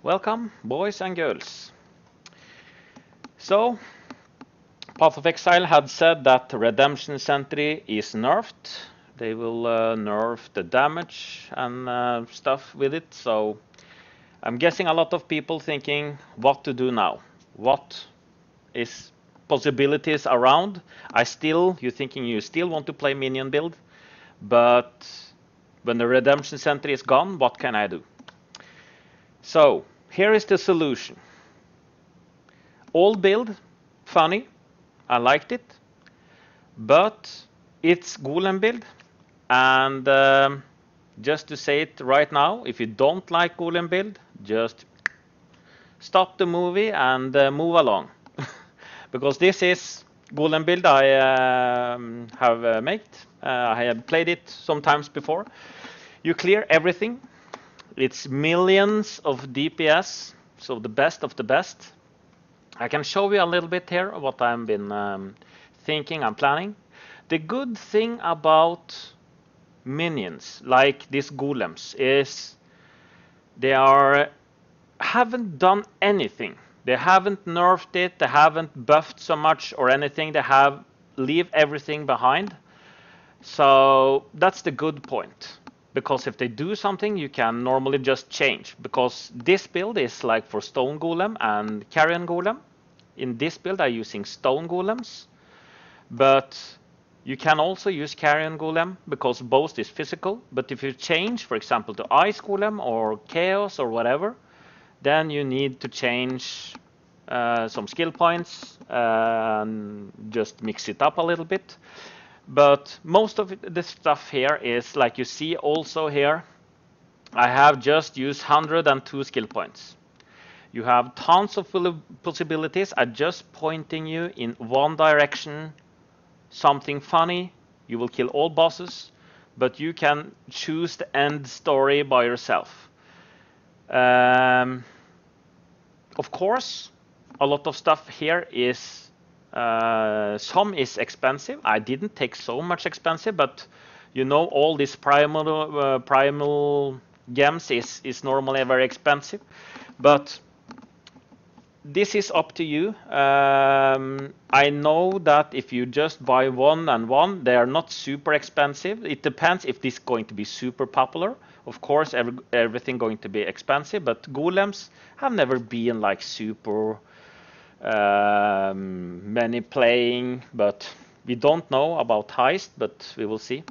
Welcome, boys and girls. So, Path of Exile had said that Redemption Sentry is nerfed. They will nerf the damage and stuff with it. So, I'm guessing a lot of people thinking what to do now. What is possibilities around? You're thinking you still want to play minion build, but when the Redemption Sentry is gone, what can I do? So, here is the solution. Old build, funny, I liked it, but it's golem build, and just to say it right now, if you don't like golem build, just stop the movie and move along, because this is golem build I have made. I have played it sometimes before. You clear everything. It's millions of DPS, so the best of the best. I can show you a little bit here what I've been thinking and planning. The good thing about minions, like these golems, is they haven't done anything. They haven't nerfed it, they haven't buffed so much or anything. They have leave everything behind. So that's the good point. Because if they do something, you can normally just change. Because this build is like for stone golem and carrion golem. In this build, I'm using stone golems, but you can also use carrion golem because both is physical. But if you change, for example, to ice golem or chaos or whatever, then you need to change some skill points and just mix it up a little bit. But most of the stuff here is like you see also here, I have just used 102 skill points. You have tons of possibilities. I'm just pointing you in one direction. Something funny. You will kill all bosses, but you can choose the end story by yourself. Of course, a lot of stuff here is some is expensive. I didn't take so much expensive, but you know all these primal gems is normally very expensive. But this is up to you. I know that if you just buy one and one, they are not super expensive. It depends if this is going to be super popular. Of course, everything going to be expensive, but golems have never been like super many playing. But we don't know about Heist, but we will see.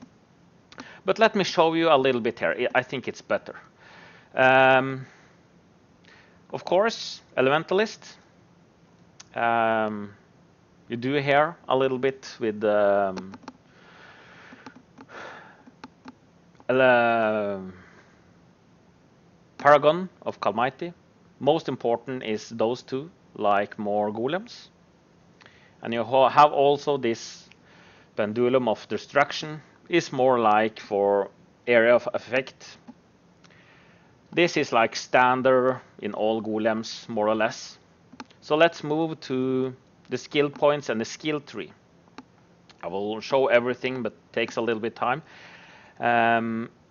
But let me show you a little bit here. I think it's better. Of course, Elementalist. You do here a little bit with Paragon of Kalmite. Most important is those two, like more golems. And you have also this Pendulum of Destruction. Is more like for area of effect. This is like standard in all golems, more or less. So let's move to the skill points and the skill tree. I will show everything, but it takes a little bit time.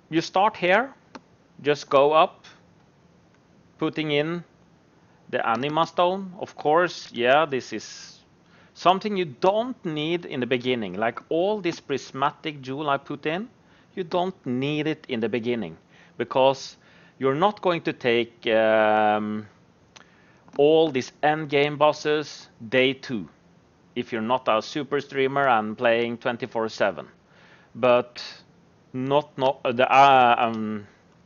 You start here, just go up, putting in the anima stone. Of course, yeah, this is something you don't need in the beginning. Like all this prismatic jewel I put in, you don't need it in the beginning because you're not going to take all these end game bosses day 2 if you're not a super streamer and playing 24/7. But the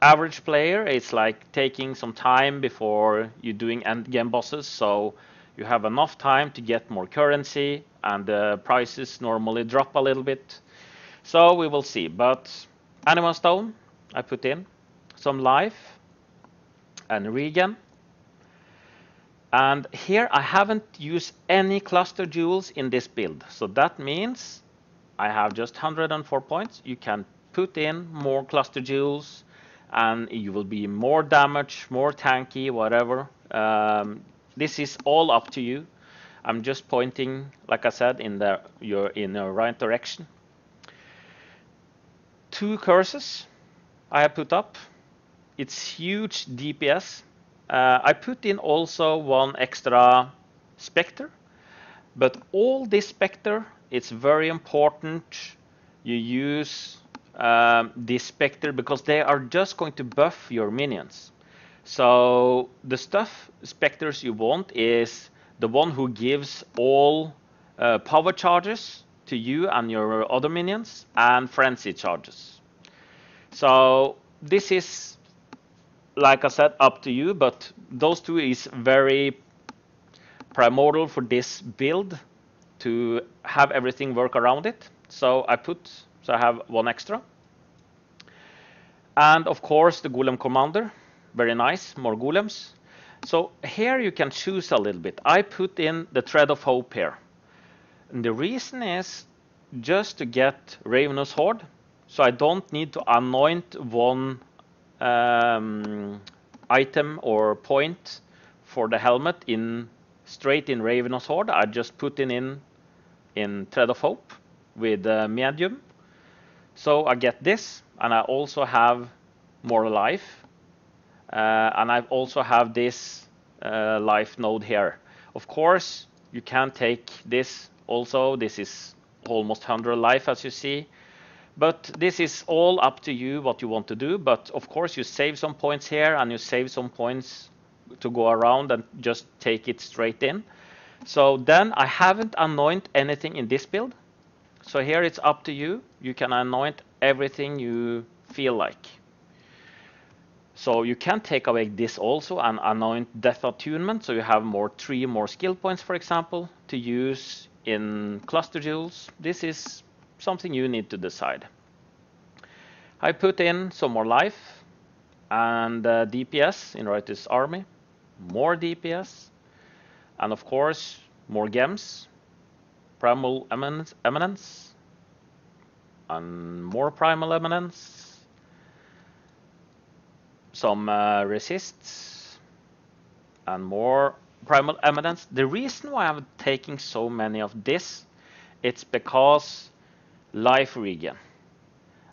average player is like taking some time before you're doing end game bosses, so you have enough time to get more currency and the prices normally drop a little bit. So we will see. But Anima Stone, I put in some life and regen. And here I haven't used any cluster jewels in this build. So that means I have just 104 points. You can put in more cluster jewels and you will be more damage, more tanky, whatever. This is all up to you. I'm just pointing, like I said, you're in the right direction. 2 curses I have put up. It's huge DPS. I put in also one extra specter, but all this specter, it's very important you use this specter because they are just going to buff your minions. So the specters you want is the one who gives all power charges to you and your other minions and frenzy charges. So this is, like I said, up to you, but those two is very primordial for this build to have everything work around it. So I have one extra. And of course the golem commander, very nice, more golems. So here you can choose a little bit. I put in the thread of hope here. And the reason is just to get Ravenous Horde, so I don't need to anoint one item or point for the helmet straight in Ravenous Horde. I just put it in Thread of Hope with medium. So I get this, and I also have more life, and I also have this life node here. Of course, you can take this also. This is almost 100 life, as you see. But this is all up to you what you want to do. But of course, you save some points here, and you save some points to go around and just take it straight in. So then I haven't anointed anything in this build. So here it's up to you. You can anoint everything you feel like. So you can take away this also and anoint Death Attunement. So you have 3 more skill points, for example, to use in cluster jewels. This is something you need to decide. I put in some more life and DPS in Writer's Army, more DPS, and of course more gems, Primal Eminence, and more Primal Eminence, some resists, and more Primal Eminence. The reason why I'm taking so many of this, it's because life regen.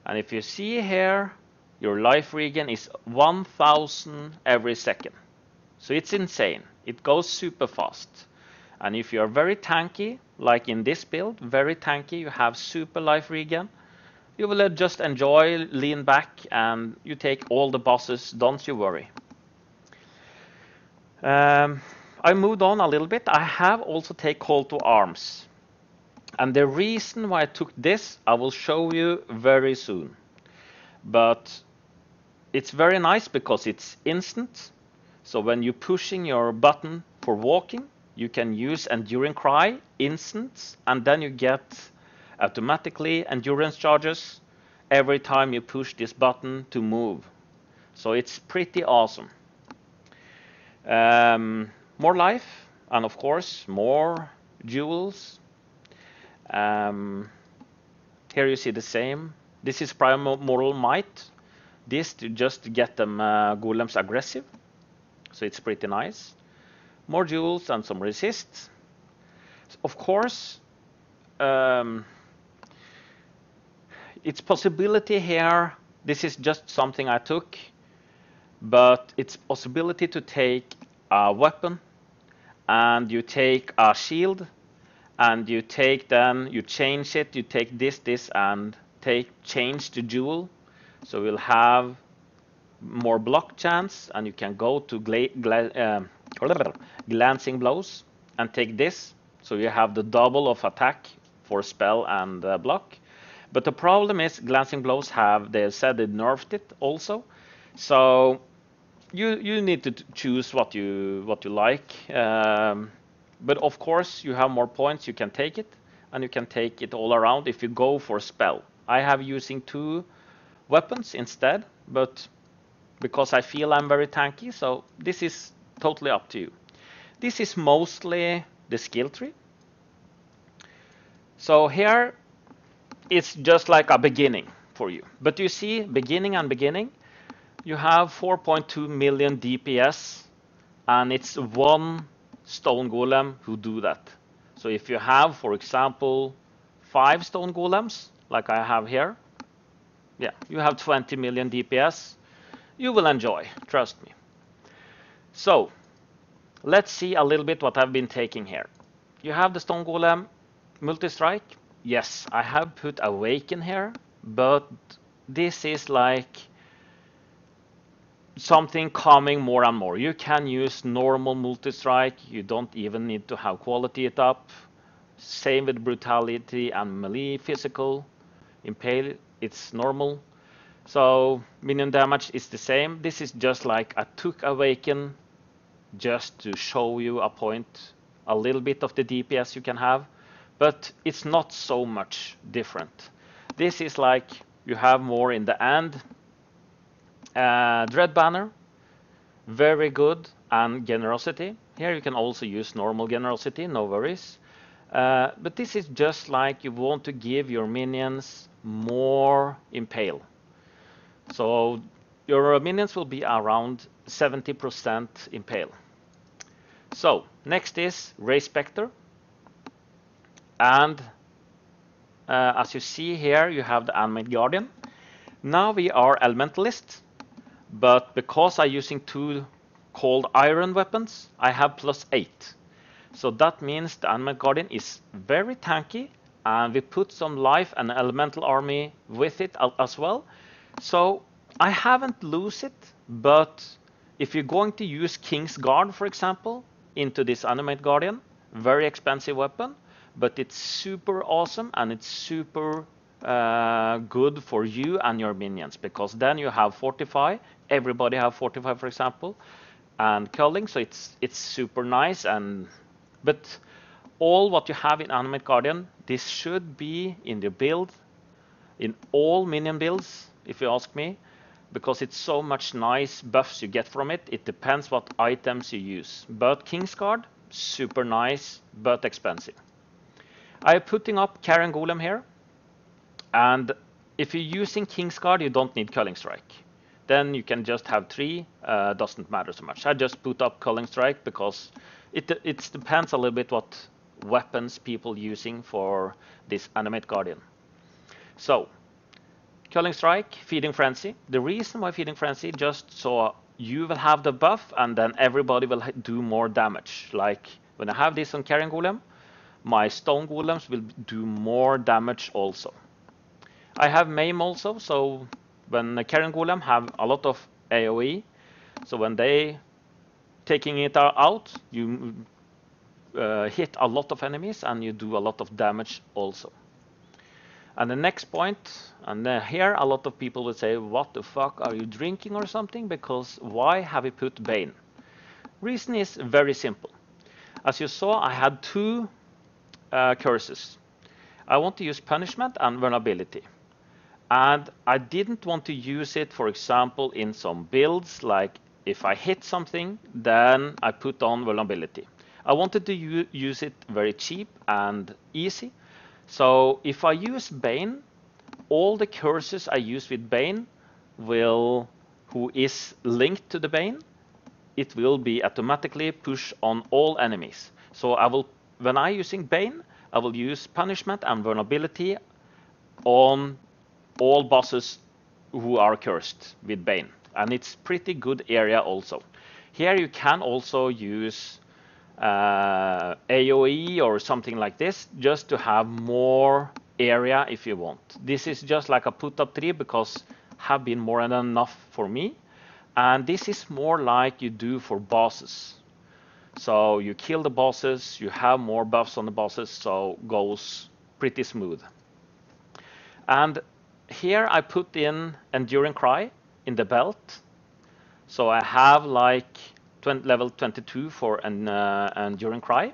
And if you see here, your life regen is 1000 every second. So it's insane. It goes super fast. And if you're very tanky, like in this build, very tanky, you have super life regen, you will just enjoy, lean back, and you take all the bosses, don't you worry. I moved on a little bit. I have also taken Call to Arms. And the reason why I took this, I will show you very soon. But it's very nice because it's instant. So when you're pushing your button for walking, you can use Enduring Cry, instant, and then you get automatically endurance charges every time you push this button to move. So it's pretty awesome. More life, and of course, more jewels. Here you see the same. This is Primordial Might. This to just get them golems aggressive. So it's pretty nice. More jewels and some resist. Of course, it's possibility here. This is just something I took, but it's possibility to take a weapon, and you take a shield, and you take then you change it. You take this, and change the jewel. So we'll have more block chance, and you can go to glancing blows and take this. So you have the double of attack for spell and block. But the problem is glancing blows they said they nerfed it also. So you need to choose what you like. But of course you have more points, you can take it, and you can take it all around if you go for spell. I have using 2 weapons instead, but because I feel I'm very tanky, so this is totally up to you. This is mostly the skill tree. So here it's just like a beginning for you. But you see, beginning and beginning, you have 4.2 million DPS, and it's 1 stone golem who do that. So if you have, for example, 5 stone golems, like I have here, yeah, you have 20 million DPS. You will enjoy, trust me. So let's see a little bit what I've been taking here. You have the Stone Golem multi-strike. Yes, I have put Awaken here, but this is like something coming more and more. You can use normal multi-strike. You don't even need to have quality it up. Same with brutality and melee physical. Impale, it's normal. So minion damage is the same. This is just like I took Awaken just to show you a point, a little bit of the DPS you can have, but it's not so much different. This is like you have more in the end. Dread Banner, very good, and Generosity. Here you can also use normal Generosity, no worries. But this is just like you want to give your minions more Impale. So your minions will be around 70% Impale. So next is Ray Spectre. And as you see here, you have the Animate Guardian. Now we are Elementalist, but because I'm using two called Iron weapons, I have +8. So that means the Animate Guardian is very tanky, and we put some life and elemental army with it as well. So I haven't lose it, but if you're going to use King's Guard, for example, into this Animate Guardian, very expensive weapon, but it's super awesome and it's super good for you and your minions, because then you have Fortify, everybody have Fortify, for example, and Culling, so it's super nice. But all what you have in Animate Guardian, this should be in the build, in all minion builds, if you ask me, because it's so much nice buffs you get from it. It depends what items you use. But Kingsguard, super nice, but expensive. I'm putting up Carrion Golem here. And if you're using Kingsguard, you don't need Culling Strike. Then you can just have 3, doesn't matter so much. I just put up Culling Strike because it depends a little bit what weapons people using for this Animate Guardian. So, Culling Strike, Feeding Frenzy. The reason why Feeding Frenzy, just so you will have the buff and then everybody will do more damage. Like when I have this on Carrion Golem, my Stone Golems will do more damage also. I have Maim also, so when the Carrion Golem have a lot of AoE, so when they taking it out, you hit a lot of enemies and you do a lot of damage also. And the next point, and here a lot of people will say, what the fuck, are you drinking or something? Because why have we put Bane? Reason is very simple. As you saw, I had 2 curses. I want to use Punishment and Vulnerability. And I didn't want to use it, for example, in some builds, like if I hit something, then I put on Vulnerability. I wanted to use it very cheap and easy. So if I use Bane, all the curses I use with Bane who is linked to the Bane, it will be automatically pushed on all enemies. So when I'm using Bane, I will use Punishment and Vulnerability on all bosses who are cursed with Bane. And it's pretty good area also. Here you can also use AoE or something like this, just to have more area if you want. This is just like a put up 3 because have been more than enough for me. And this is more like you do for bosses. So you kill the bosses, you have more buffs on the bosses, so goes pretty smooth. And here I put in Enduring Cry in the belt. So I have like level 22 for an Enduring Cry.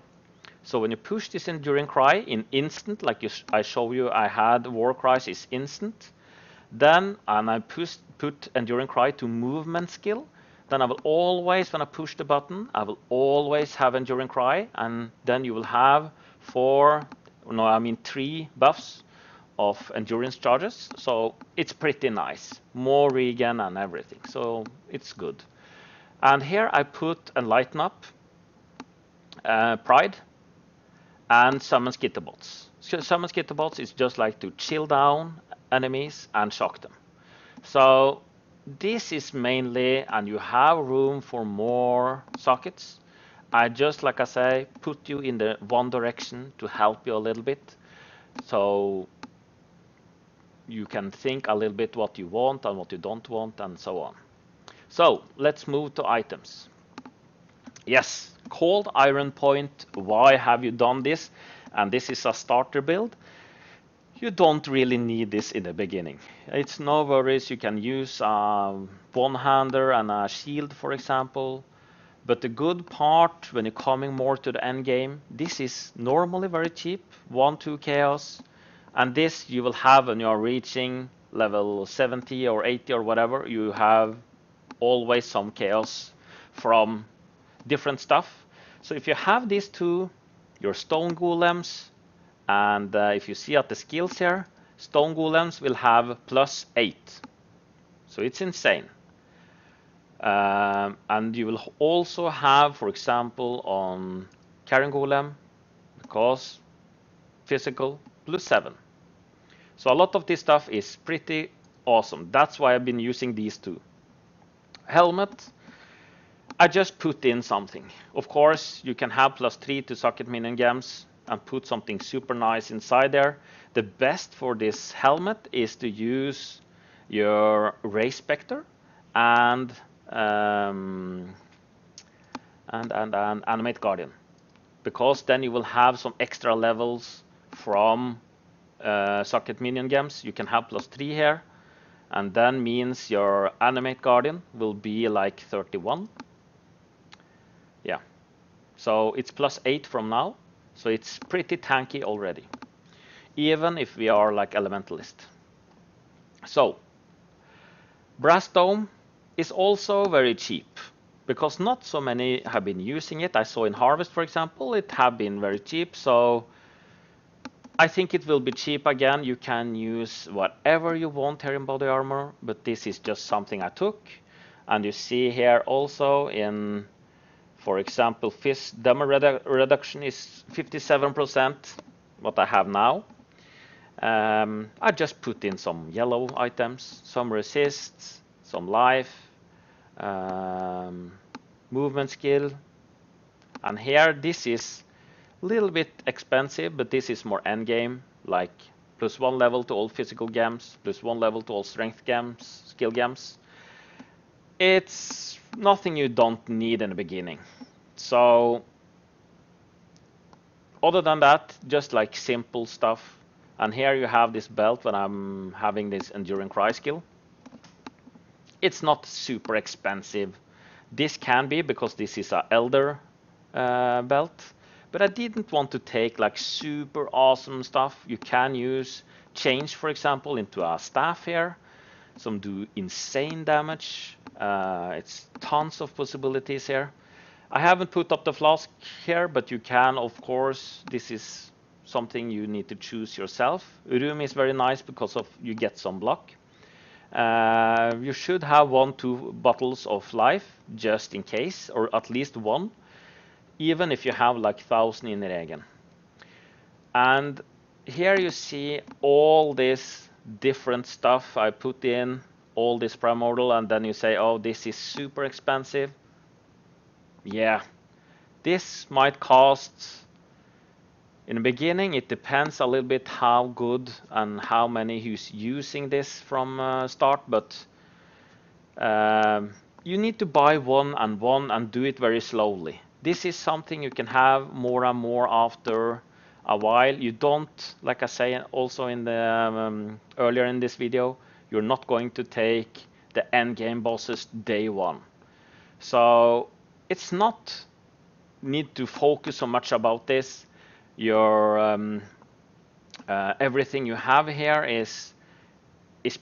So when you push this Enduring Cry in instant, like I show you, I had War Cries is instant. Then, and I put Enduring Cry to movement skill. Then I will always, when I push the button, I will always have Enduring Cry. And then you will have 3 buffs of endurance charges. So it's pretty nice. More regen and everything. So it's good. And here I put Enlighten Up, Pride, and Summon Skitterbots. Summon Skitterbots is just like to chill down enemies and shock them. So this is mainly, and you have room for more sockets. I just, like I say, put you in the one direction to help you a little bit, so you can think a little bit what you want and what you don't want and so on. So let's move to items. Yes, cold iron point. Why have you done this? And this is a starter build. You don't really need this in the beginning. It's no worries. You can use a one-hander and a shield, for example. But the good part when you're coming more to the end game, this is normally very cheap, 1-2 chaos. And this you will have when you're reaching level 70 or 80 or whatever. You have always some chaos from different stuff. So if you have these two, your stone golems, and if you see at the skills here, stone golems will have +8. So it's insane. And you will also have, for example, on carrying golem, because physical, +7. So a lot of this stuff is pretty awesome. That's why I've been using these two. Helmet, I just put in something. Of course, you can have +3 to socket minion gems and put something super nice inside there. The best for this helmet is to use your Ray Spectre and Animate Guardian, because then you will have some extra levels from socket minion gems. You can have +3 here, and then means your Animate Guardian will be like 31. Yeah, so it's +8 from now, so it's pretty tanky already, even if we are like elementalist. So brass dome is also very cheap, because not so many have been using it. I saw in Harvest, for example, it have been very cheap, so I think it will be cheap again. You can use whatever you want here in body armor, but this is just something I took. And you see here also in, for example, fist damage reduction is 57%, what I have now. I just put in some yellow items, some resists, some life, movement skill. And here this is a little bit expensive, but this is more endgame, like +1 level to all physical gems, +1 level to all strength gems, skill gems. It's nothing you don't need in the beginning. So other than that, just like simple stuff. And here you have this belt when I'm having this enduring cry skill. It's not super expensive. This can be because this is a elder belt, but I didn't want to take like super awesome stuff. You can use change, for example, into a staff here. Some do insane damage. It's tons of possibilities here. I haven't put up the flask here, but you can, of course. This is something you need to choose yourself. Room is very nice because of you get some block. You should have 1-2 bottles of life just in case, or at least one, even if you have like 1000 in Regen. And here you see all this different stuff I put in, all this primordial, and then you say, oh, this is super expensive. Yeah, this might cost, in the beginning, it depends a little bit how good and how many who's using this from start, but you need to buy one and do it very slowly. This is something you can have more and more after a while. You don't, like I say also in the earlier in this video, you're not going to take the end game bosses day one. So it's not need to focus so much about this. Your everything you have here is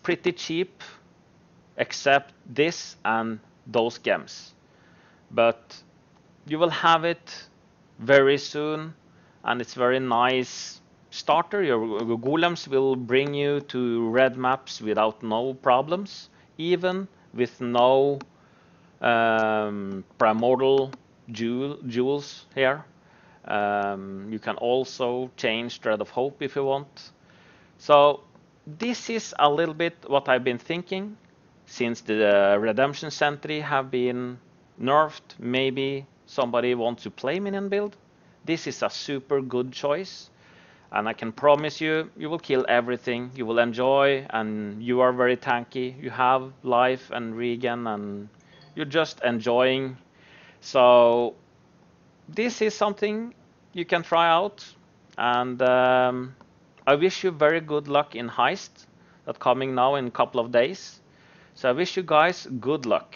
pretty cheap, except this and those gems. But you will have it very soon, and it's very nice starter. Your golems will bring you to red maps without no problems, even with no primordial jewels here. You can also change Thread of Hope if you want. So this is a little bit what I've been thinking. since the redemption sentry have been nerfed, maybe somebody wants to play minion build, this is a super good choice. And I can promise you, you will kill everything, you will enjoy, and you are very tanky. You have life and regen, and you're just enjoying. So this is something you can try out. And I wish you very good luck in Heist, that's coming now in a couple of days. So I wish you guys good luck.